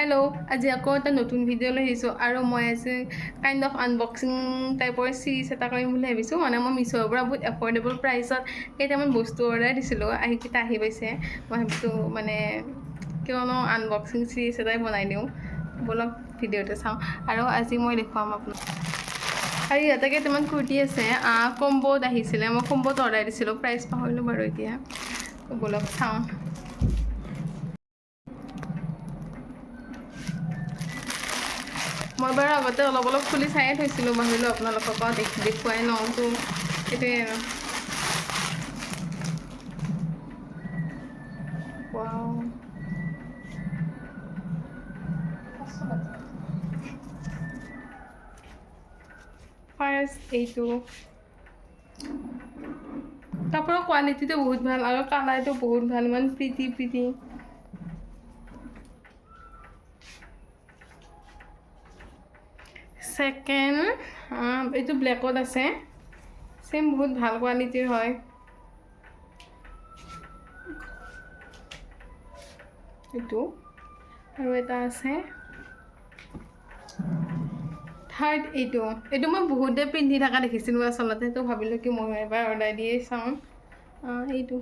Hello' আজি আকৌ এটা নতুন ভিডিঅ' লৈ আহিছোঁ আৰু মই আজি কাইণ্ড অফ আনবক্সিং টাইপৰ চিৰিজ এটা কৰিম বুলি ভাবিছোঁ। মানে মই মিছ'ৰ পৰা বহুত এফৰ্ডেবল প্ৰাইচত কেইটামান বস্তু অৰ্ডাৰ দিছিলোঁ, কেইটা আহি পাইছে। মই ভাবিছোঁ মানে কিয়নো আনবক্সিং চিৰিজ এটাই বনাই দিওঁ, বলক ভিডিঅ'টো চাওঁ। আৰু আজি মই দেখুৱাম আপোনাক। আৰু ইয়াতে কেইটামান কুৰ্তি আছে, কম্ব'ত আহিছিলে, মই কম্ব'ত অৰ্ডাৰ দিছিলোঁ, প্ৰাইচ পাহৰিলোঁ বাৰু এতিয়া। বলক চাওঁ। মই বাৰু আগতে অলপ খুলি চায়ে থৈছিলোঁ, ভাবিলোঁ আপোনালোকক দেখুৱাই লওঁতো সেইটোৱে আৰু। ফাৰ্ষ্ট এইটো কাপোৰৰ কোৱালিটিটো বহুত ভাল আৰু কালাৰটো বহুত ভাল, ইমান প্ৰিটি। ছেকেণ্ড এইটো ব্লেকত আছে, ছেম বহুত ভাল কোৱালিটিৰ হয়। এইটো আৰু এটা আছে থাৰ্ড। এইটো মই বহুতে পিন্ধি থকা দেখিছিলোঁ আচলতে, সেইটো ভাবিলোঁ কি মই এবাৰ অৰ্ডাৰ দিয়ে চাওঁ। এইটো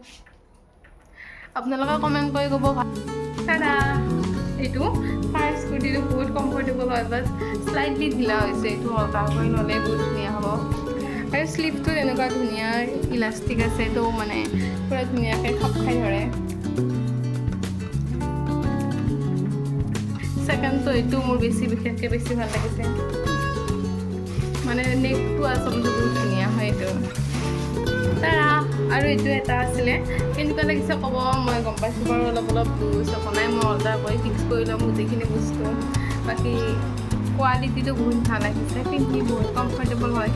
আপোনালোকে কমেণ্ট কৰি ক'ব দাদা। এইটো ফাৰ্ষ্ট কুৰ্তিটো বহুত কমফৰ্টেবল হয়, বাট শ্লাইটলি ঢিলা হৈছে। এইটো অল্টাৰ কৰি ল'লে বহুত ধুনীয়া হ'ব। আৰু শ্লিভটো এনেকুৱা ধুনীয়া ইলাষ্টিক আছে, তো মানে পূৰা ধুনীয়াকৈ খাপ খাই ধৰে। ছেকেণ্ডটো এইটো মোৰ বিশেষকৈ বেছি ভাল লাগিছে, মানে নেকটো আচলতে বহুত ধুনীয়া হয় এইটো। আৰু এইটো এটা আছিলে, কেনেকুৱা লাগিছে ক'ব, মই গম পাইছোঁ বাৰু অলপ দুইছে বনাই মই অৰ্ডাৰ কৰি ফিক্স কৰি ল'ম গোটেইখিনি বস্তু। বাকী কোৱালিটিটো বহুত ভাল আহিছে, পিন্ধি বহুত কমফৰ্টেবল হয়।